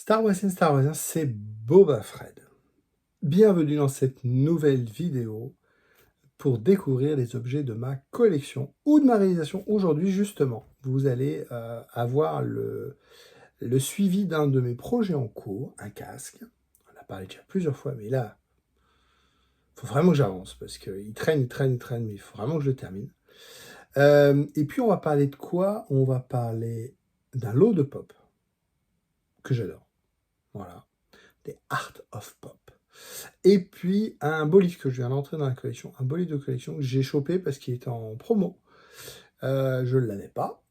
Star Wars, c'est Boba Fred. Bienvenue dans cette nouvelle vidéo pour découvrir les objets de ma collection ou de ma réalisation. Aujourd'hui, justement, vous allez avoir le suivi d'un de mes projets en cours, un casque. On a parlé déjà plusieurs fois, mais là, il faut vraiment que j'avance parce qu'il traîne, mais il faut vraiment que je le termine. Et puis, on va parler de quoi? On va parler d'un lot de pop que j'adore. Voilà, des Art of Pop. Et puis un beau livre que je viens d'entrer dans la collection, un beau livre de collection que j'ai chopé parce qu'il était en promo. Je ne l'avais pas,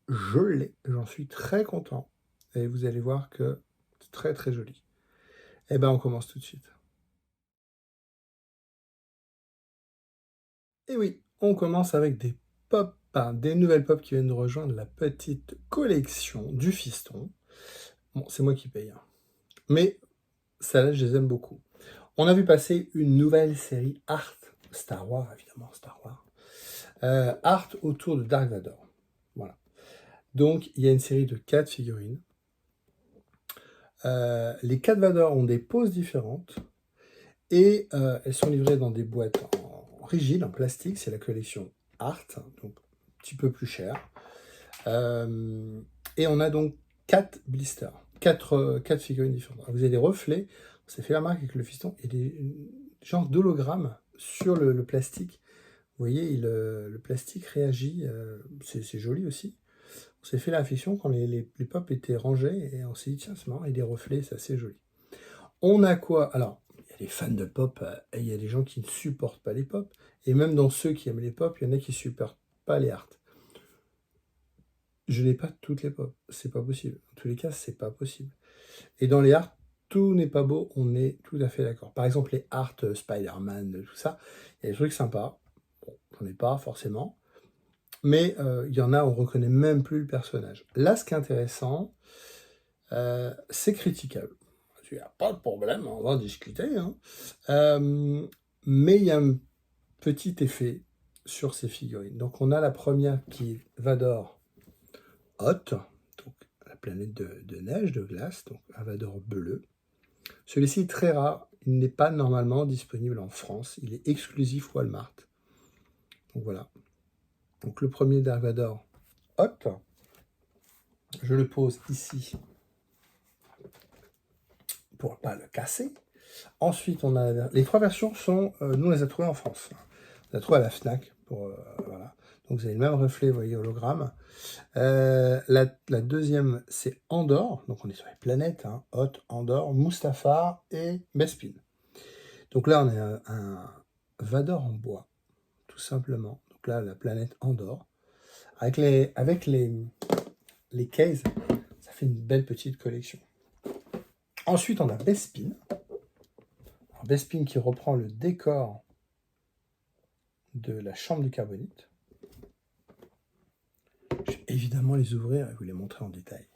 je l'ai, j'en suis très content. Et vous allez voir que c'est très très joli. Eh ben on commence tout de suite. Et oui, on commence avec des pop, des nouvelles pop qui viennent de rejoindre la petite collection du fiston. Bon, c'est moi qui paye, hein. Mais celles-là, je les aime beaucoup. On a vu passer une nouvelle série Art, Star Wars, évidemment, Star Wars. Art autour de Dark Vador. Voilà. Donc, il y a une série de 4 figurines. Les 4 Vador ont des poses différentes et elles sont livrées dans des boîtes en rigide, en plastique. C'est la collection Art, donc un petit peu plus cher. Et on a donc 4 blisters, 4 figurines différentes. Alors, vous avez des reflets, on s'est fait la marque avec le fiston, et des genres d'hologrammes sur le plastique. Vous voyez, le plastique réagit, c'est joli aussi. On s'est fait la réflexion quand les pop étaient rangés et on s'est dit, tiens, c'est marrant, et des reflets, c'est assez joli. On a quoi? Alors, il y a les fans de pop et il y a des gens qui ne supportent pas les pop. Et même dans ceux qui aiment les pop, il y en a qui ne supportent pas les art. Je n'ai pas toutes les pop, c'est pas possible. En tous les cas, c'est pas possible. Et dans les art, tout n'est pas beau, on est tout à fait d'accord. Par exemple, les art Spider-Man, tout ça, il y a des trucs sympas. Bon, j'en ai pas forcément. Mais il y en a, on reconnaît même plus le personnage. Là, ce qui est intéressant, c'est critiquable. Il n'y a pas de problème, on va en discuter, hein. Mais il y a un petit effet sur ces figurines. Donc on a la première qui est Vador Hot, donc la planète de neige, de glace, donc un Vador bleu. Celui-ci est très rare, il n'est pas normalement disponible en France, il est exclusif Walmart. Donc voilà. Donc le premier Dark Vador Hot, je le pose ici pour ne pas le casser. Ensuite, on a les 3 versions sont, nous on les a trouvées en France. On les a trouvées à la Fnac. Voilà. Donc vous avez le même reflet, vous voyez, hologramme. La deuxième, c'est Andorre. Donc on est sur les planètes, hein, Hot, Andorre, Mustafar et Bespin. Donc là, on a un Vador en bois, tout simplement. Donc là, la planète Andorre. Avec les cases, ça fait une belle petite collection. Ensuite, on a Bespin. Alors, Bespin qui reprend le décor de la chambre du carbonite. Je vais évidemment les ouvrir et vous les montrer en détail.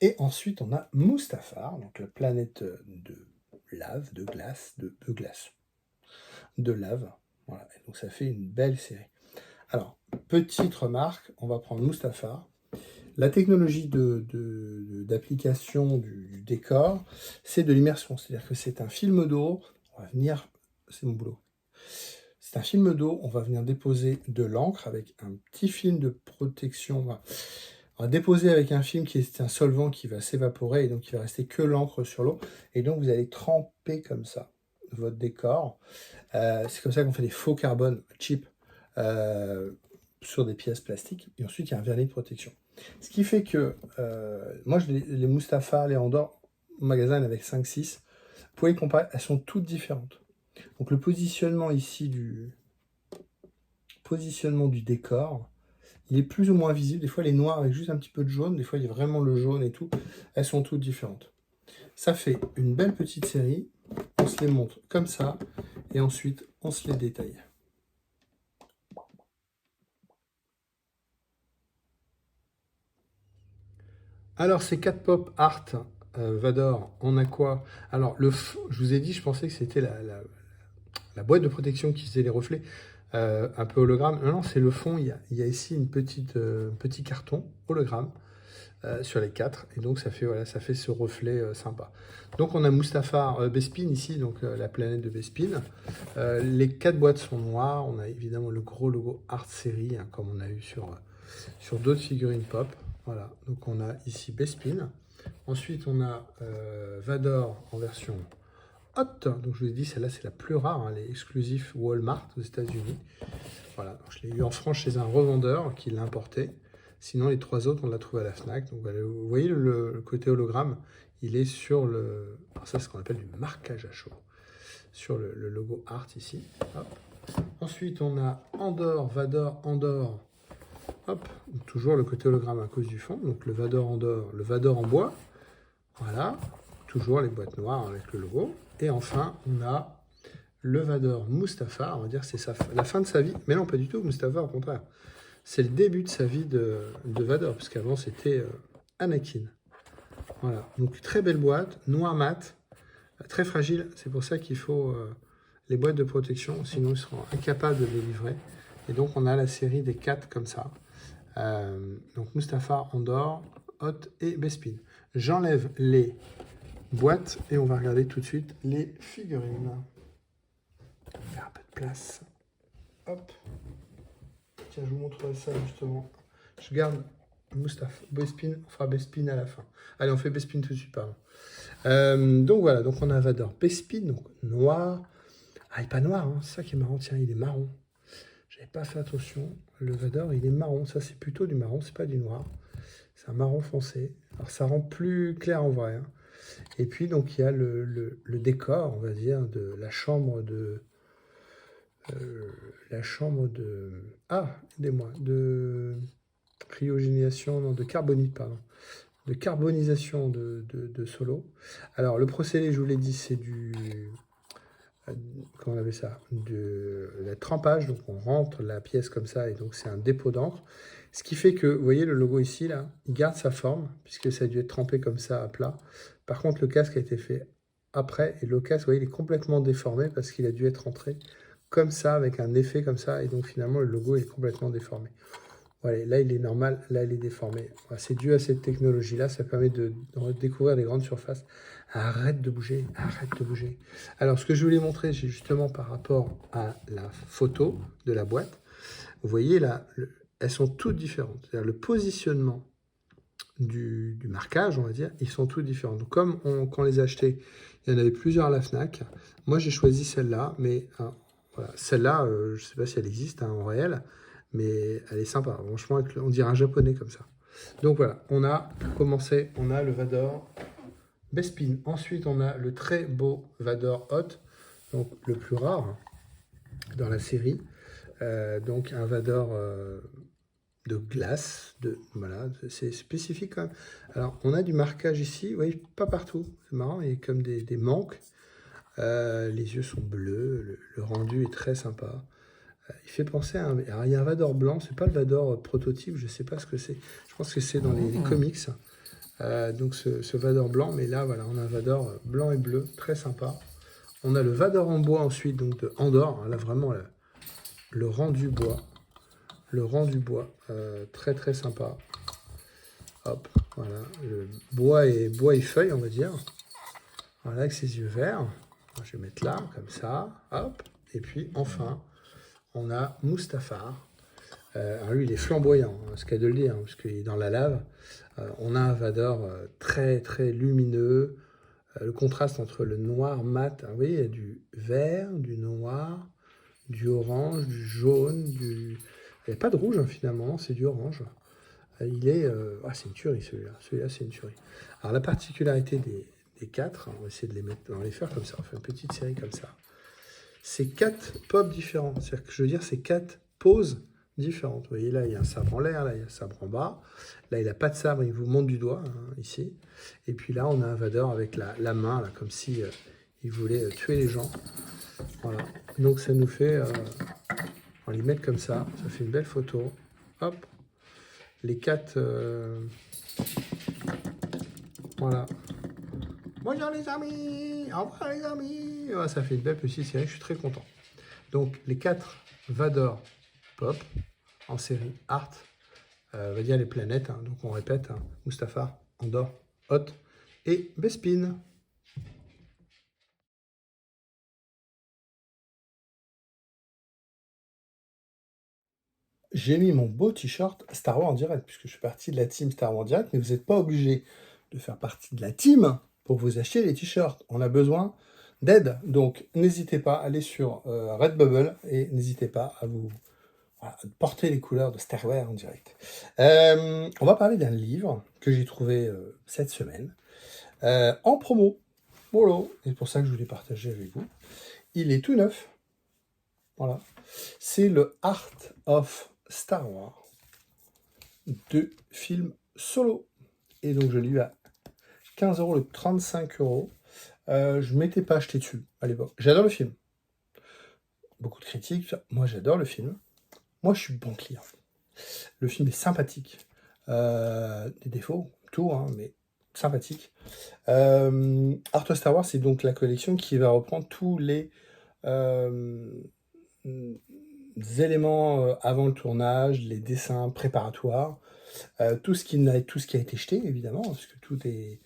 Et ensuite, on a Mustafar, donc la planète de lave, de glace, de lave. Voilà, et donc ça fait une belle série. Alors, petite remarque, on va prendre Mustafar. La technologie d'application du décor, c'est de l'immersion. C'est-à-dire que c'est un film d'eau, on va venir, c'est mon boulot. C'est un film d'eau, on va venir déposer de l'encre avec un petit film de protection. On va déposer avec un film qui est un solvant qui va s'évaporer et donc il va rester que l'encre sur l'eau. Et donc vous allez tremper comme ça votre décor. C'est comme ça qu'on fait des faux carbone cheap sur des pièces plastiques. Et ensuite, il y a un vernis de protection. Ce qui fait que, moi, les Mustafar, les Andorre, au magasin, il y en avait 5-6. Vous pouvez comparer, elles sont toutes différentes. Donc le positionnement ici du décor, il est plus ou moins visible. Des fois, il est noir avec juste un petit peu de jaune. Des fois, il y a vraiment le jaune et tout. Elles sont toutes différentes. Ça fait une belle petite série. On se les montre comme ça. Et ensuite, on se les détaille. Alors, ces 4 pop art Vador, on a quoi? Alors, je vous ai dit, je pensais que c'était la boîte de protection qui faisait les reflets, un peu hologramme. Non, non, c'est le fond. Il y a ici un petit carton hologramme sur les 4. Et donc, ça fait, voilà, ça fait ce reflet sympa. Donc, on a Mustafar Bespin ici, donc la planète de Bespin. Les 4 boîtes sont noires. On a évidemment le gros logo Art Series, hein, comme on a eu sur d'autres figurines pop. Voilà, donc on a ici Bespin. Ensuite, on a Vador en version Hot. Donc, je vous ai dit, celle-là, c'est la plus rare. Hein, elle est exclusive Walmart aux États-Unis. Voilà, donc je l'ai eu en France chez un revendeur qui l'a importé. Sinon, les 3 autres, on l'a trouvé à la Fnac. Donc, voilà, vous voyez le côté hologramme, il est sur le... Alors ça, c'est ce qu'on appelle du marquage à chaud. Sur le logo Art ici. Hop. Ensuite, on a Andor, Vador, Andor. Hop, toujours le côté hologramme à cause du fond. Donc, le Vador Andor, le Vador en bois. Voilà, toujours les boîtes noires avec le logo. Et enfin, on a le Vador Mustafar, on va dire que c'est la fin de sa vie. Mais non, pas du tout, Mustafar, au contraire. C'est le début de sa vie de Vador, parce qu'avant, c'était Anakin. Voilà, donc très belle boîte, noir mat, très fragile. C'est pour ça qu'il faut les boîtes de protection, sinon ils seront incapables de les livrer. Et donc, on a la série des 4 comme ça. Donc, Mustafar, Andor, Hot et Bespin. J'enlève les boîtes et on va regarder tout de suite les figurines. Faire un peu de place. Hop. Tiens, je vous montrerai ça justement. Je garde Mustapha. Bespin, on fera Bespin à la fin. Allez, on fait Bespin tout de suite, pardon. Donc voilà, donc on a Vador Bespin, donc noir. Ah, il n'est pas noir, hein, c'est ça qui est marrant. Tiens, il est marron. J'avais pas fait attention. Le Vador, il est marron. Ça, c'est plutôt du marron, c'est pas du noir. C'est un marron foncé. Alors, ça rend plus clair en vrai. Hein. Et puis, donc, il y a le décor, on va dire, de la chambre de... Ah, aidez-moi. De cryogénisation, non, de carbonite, pardon. De carbonisation de Solo. Alors, le procédé, je vous l'ai dit, c'est du... comment on appelle ça? De la trempage. Donc, on rentre la pièce comme ça, et donc c'est un dépôt d'encre. Ce qui fait que, vous voyez, le logo ici, là, il garde sa forme, puisque ça a dû être trempé comme ça à plat. Par contre, le casque a été fait après, et le casque, vous voyez, il est complètement déformé, parce qu'il a dû être rentré comme ça, avec un effet comme ça, et donc finalement, le logo est complètement déformé. Voilà, là, il est normal, là, il est déformé. Voilà, c'est dû à cette technologie-là, ça permet de découvrir des grandes surfaces. Arrête de bouger, arrête de bouger. Alors, ce que je voulais montrer, c'est justement par rapport à la photo de la boîte. Vous voyez, là, elles sont toutes différentes. C'est-à-dire le positionnement du marquage, on va dire, ils sont tous différents. Donc, comme quand on les a achetés, il y en avait plusieurs à la Fnac. Moi, j'ai choisi celle-là, mais voilà, celle-là, je ne sais pas si elle existe en réel, mais elle est sympa. Franchement, on dirait un japonais comme ça. Donc voilà, on a commencé, on a le Vador Bespin. Ensuite, on a le très beau Vador Hot, donc le plus rare dans la série. Donc un Vador de glace, voilà, c'est spécifique quand même. Alors, on a du marquage ici, vous voyez, pas partout, c'est marrant, il y a comme des manques. Les yeux sont bleus, le rendu est très sympa. Il fait penser à alors, il y a un Vador blanc, c'est pas le Vador prototype, je sais pas ce que c'est. Je pense que c'est dans les comics. Donc ce Vador blanc, mais là voilà, on a un Vador blanc et bleu, très sympa. On a le Vador en bois ensuite, donc de Andor. Là vraiment le rendu bois. Le rendu bois, très très sympa. Hop, voilà, le bois et feuille, on va dire. Voilà, avec ses yeux verts. Je vais mettre là, comme ça. Hop, et puis enfin, on a Mustafar. Alors lui, il est flamboyant, hein, ce qu'il y a de le dire, hein, parce qu'il est dans la lave. On a un Vador très très lumineux. Le contraste entre le noir mat, vous voyez, il y a du vert, du noir, du orange, du jaune, il n'y a pas de rouge hein, finalement, c'est du orange. Il est... c'est une tuerie celui-là. Celui-là, c'est une tuerie. Alors la particularité des 4, on va essayer de les mettre, on va les faire comme ça, on fait une petite série comme ça. C'est 4 pop différents. C'est-à-dire que je veux dire, c'est 4 poses différentes. Vous voyez, là, il y a un sabre en l'air, là, il y a un sabre en bas. Là, il n'a pas de sabre, il vous monte du doigt, hein, ici. Et puis là, on a un Vador avec la main, là, comme si il voulait tuer les gens. Voilà. Donc, ça nous fait... on va les mettre comme ça. Ça fait une belle photo. Hop. Les 4... voilà. Bonjour les amis, au revoir les amis. Ouais, ça fait une belle petite série, je suis très content. Donc les 4 Vador Pop en série Art, on va dire les planètes. Hein. Donc on répète, hein, Mustafar, Andorre, Hoth et Bespin. J'ai mis mon beau t-shirt Star Wars en direct, puisque je suis partie de la team Star Wars en direct, mais vous n'êtes pas obligé de faire partie de la team pour vous acheter les t-shirts. On a besoin d'aide, donc n'hésitez pas à aller sur Redbubble et n'hésitez pas à vous porter les couleurs de Star Wars en direct. On va parler d'un livre que j'ai trouvé cette semaine en promo. Voilà, c'est pour ça que je voulais partager avec vous. Il est tout neuf. Voilà. C'est le Art of Star Wars de film solo. Et donc je l'ai eu à 15 € le 35 €. Je ne m'étais pas acheté dessus à l'époque. J'adore le film. Beaucoup de critiques. Moi j'adore le film. Moi je suis bon client. Le film est sympathique. Des défauts, tout, hein, mais sympathique. Art of Star Wars, c'est donc la collection qui va reprendre tous les éléments avant le tournage, les dessins préparatoires, tout ce qui a été jeté, évidemment, parce que tout est...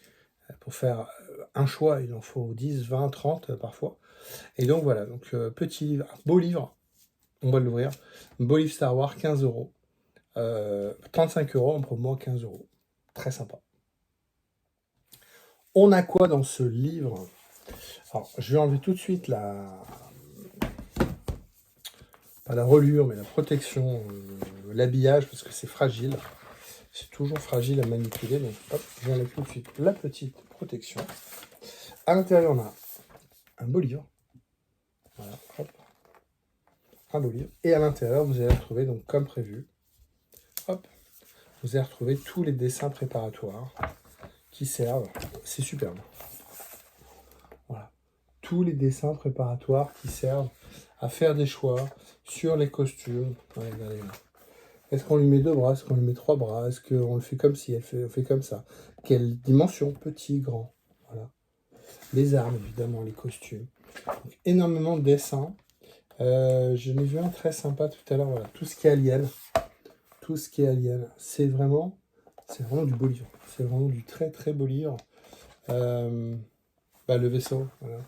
Pour faire un choix, il en faut 10, 20, 30 parfois. Et donc voilà, donc petit livre, beau livre, on va l'ouvrir. Beau livre Star Wars, 15 €. 35 € en promo, 15 €. Très sympa. On a quoi dans ce livre? Alors, je vais enlever tout de suite pas la reliure, mais la protection, l'habillage, parce que c'est fragile. C'est toujours fragile à manipuler, donc hop, j'enlève tout de suite la petite protection. À l'intérieur, on a un beau livre. Voilà, hop. Un beau livre. Et à l'intérieur, vous allez retrouver, donc comme prévu, hop, vous allez retrouver tous les dessins préparatoires qui servent. C'est superbe. Voilà. Tous les dessins préparatoires qui servent à faire des choix sur les costumes. Regardez. Est-ce qu'on lui met 2 bras? Est-ce qu'on lui met 3 bras? Est-ce qu'on le fait comme ci? On fait comme ça? Quelle dimension? Petit, grand? Voilà. Les armes, évidemment, les costumes. Donc, énormément de dessins. Je n'ai vu un très sympa tout à l'heure. Voilà. Tout ce qui est alien. Tout ce qui est alien. C'est vraiment du beau livre. C'est vraiment du très très beau livre. Le vaisseau. Voilà.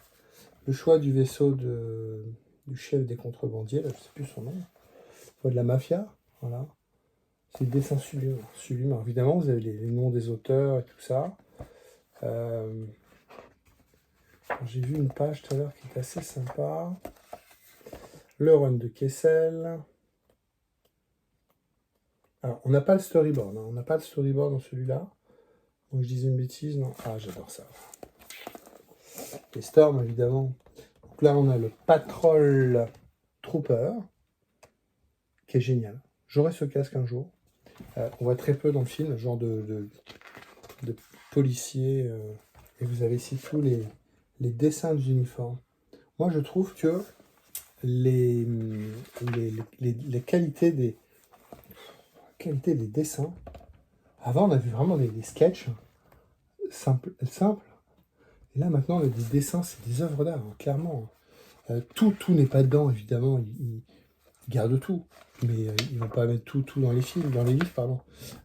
Le choix du vaisseau du chef des contrebandiers. Là, je ne sais plus son nom. De la mafia. Voilà. C'est des dessins sublimes. Sublime. Évidemment, vous avez les noms des auteurs et tout ça. J'ai vu une page tout à l'heure qui est assez sympa. Le run de Kessel. Alors, on n'a pas le storyboard. Hein. On n'a pas le storyboard dans celui-là. Donc, je disais une bêtise. Non. Ah, j'adore ça. Les Storm, évidemment. Donc là, on a le Patrol Trooper, qui est génial. J'aurai ce casque un jour. On voit très peu dans le film, genre de policiers. Et vous avez ici tous les dessins des uniformes. Moi, je trouve que les qualités des dessins, avant, on a vu vraiment des sketchs simples. Et là, maintenant, on a des dessins, c'est des œuvres d'art, hein, clairement. Tout n'est pas dedans, évidemment. Ils gardent tout. Mais ils ne vont pas mettre tout dans les films, dans les livres, pardon.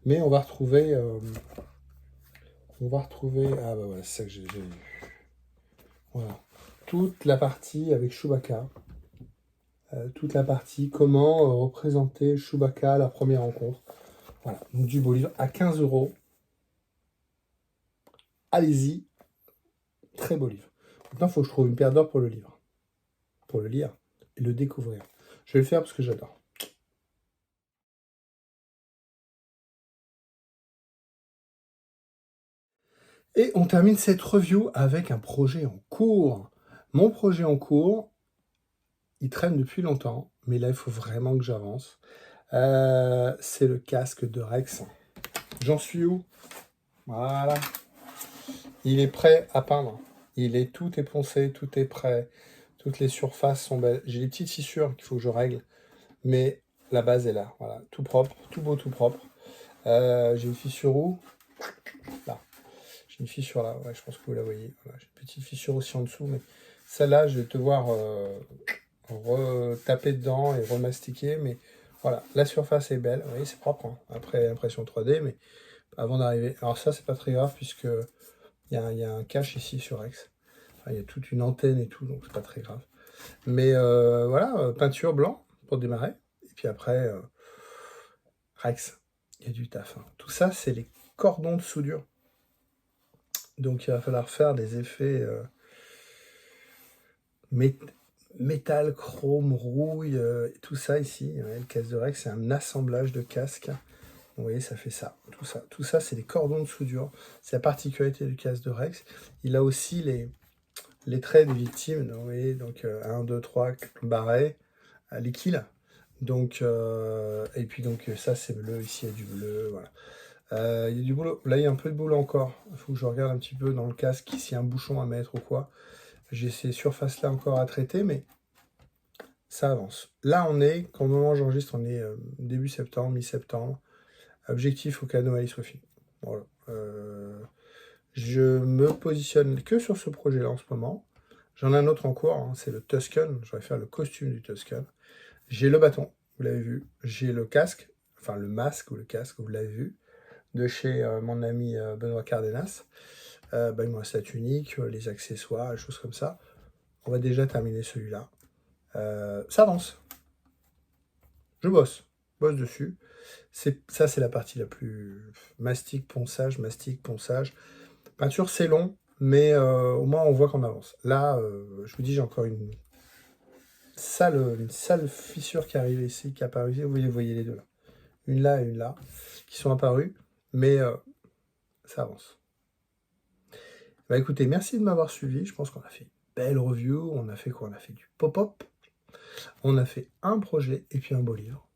Mais on va retrouver... ah bah voilà, c'est ça que j'ai vu. Voilà. Toute la partie avec Chewbacca. Toute la partie comment représenter Chewbacca, la première rencontre. Voilà, donc du beau livre à 15 €. Allez-y, très beau livre. Maintenant, il faut que je trouve une paire d'or pour le livre. Pour le lire et le découvrir. Je vais le faire parce que j'adore. Et on termine cette review avec un projet en cours. Mon projet en cours, il traîne depuis longtemps, mais là, il faut vraiment que j'avance. C'est le casque de Rex. J'en suis où? Voilà. Il est prêt à peindre. Tout est poncé, tout est prêt. Toutes les surfaces sont belles. J'ai des petites fissures qu'il faut que je règle, mais la base est là. Voilà, tout propre, tout beau, tout propre. J'ai une fissure où? Là. J'ai une fissure là. Ouais, je pense que vous la voyez. Voilà, j'ai une petite fissure aussi en dessous, mais celle-là, je vais devoir retaper dedans et remastiquer. Mais Voilà, la surface est belle, vous voyez, c'est propre, hein. Après impression 3D, mais avant d'arriver... Alors ça, c'est pas très grave, puisque il y a un cache ici sur Rex. Enfin, il y a toute une antenne et tout, donc c'est pas très grave. Mais voilà, peinture blanc pour démarrer. Et puis après, Rex, il y a du taf, hein. Tout ça, c'est les cordons de soudure. Donc il va falloir faire des effets métal, chrome, rouille, tout ça ici. Ouais, le casque de Rex, c'est un assemblage de casques. Vous voyez, ça fait ça. Tout ça, c'est des cordons de soudure. C'est la particularité du casque de Rex. Il a aussi les traits des victimes. Vous voyez, donc 1, 2, 3 barrés, les kills. Donc, et puis donc ça c'est bleu, ici il y a du bleu, voilà. Il y a du boulot, là il y a un peu de boulot encore. Il faut que je regarde un petit peu dans le casque s'il y a un bouchon à mettre ou quoi. J'ai ces surfaces là encore à traiter, mais ça avance. Là on est, quand au moment où j'enregistre, on est début septembre, mi-septembre. Objectif, faut que l'anomalie soit finie. Voilà. Je me positionne que sur ce projet-là en ce moment. J'en ai un autre en cours, hein, c'est le Tusken. Je vais faire le costume du Tusken. J'ai le bâton, vous l'avez vu. J'ai le casque, enfin le masque ou le casque, vous l'avez vu, de chez mon ami Benoît Cardenas. Il me reste la tunique, les accessoires, les choses comme ça. On va déjà terminer celui-là. Ça avance. Je bosse dessus. Ça, c'est la partie la plus mastic, ponçage. Peinture, c'est long, mais au moins on voit qu'on avance. Là, je vous dis, j'ai encore une sale fissure qui arrive ici, qui apparaît ici. Vous voyez les deux là. Une là et une là, qui sont apparues, mais ça avance. Bah écoutez, merci de m'avoir suivi. Je pense qu'on a fait une belle review. On a fait quoi? On a fait du pop-up. On a fait un projet et puis un beau livre.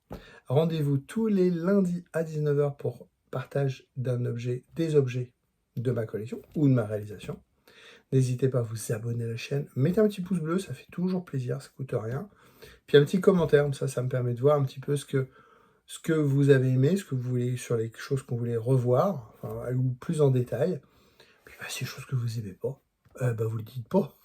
Rendez-vous tous les lundis à 19h pour partage des objets de ma collection ou de ma réalisation. N'hésitez pas à vous abonner à la chaîne. Mettez un petit pouce bleu, ça fait toujours plaisir, ça coûte rien. Puis un petit commentaire, comme ça me permet de voir un petit peu ce que vous avez aimé, ce que vous voulez, sur les choses qu'on voulait revoir, enfin, ou plus en détail. Puis ces choses que vous aimez pas, vous le dites pas.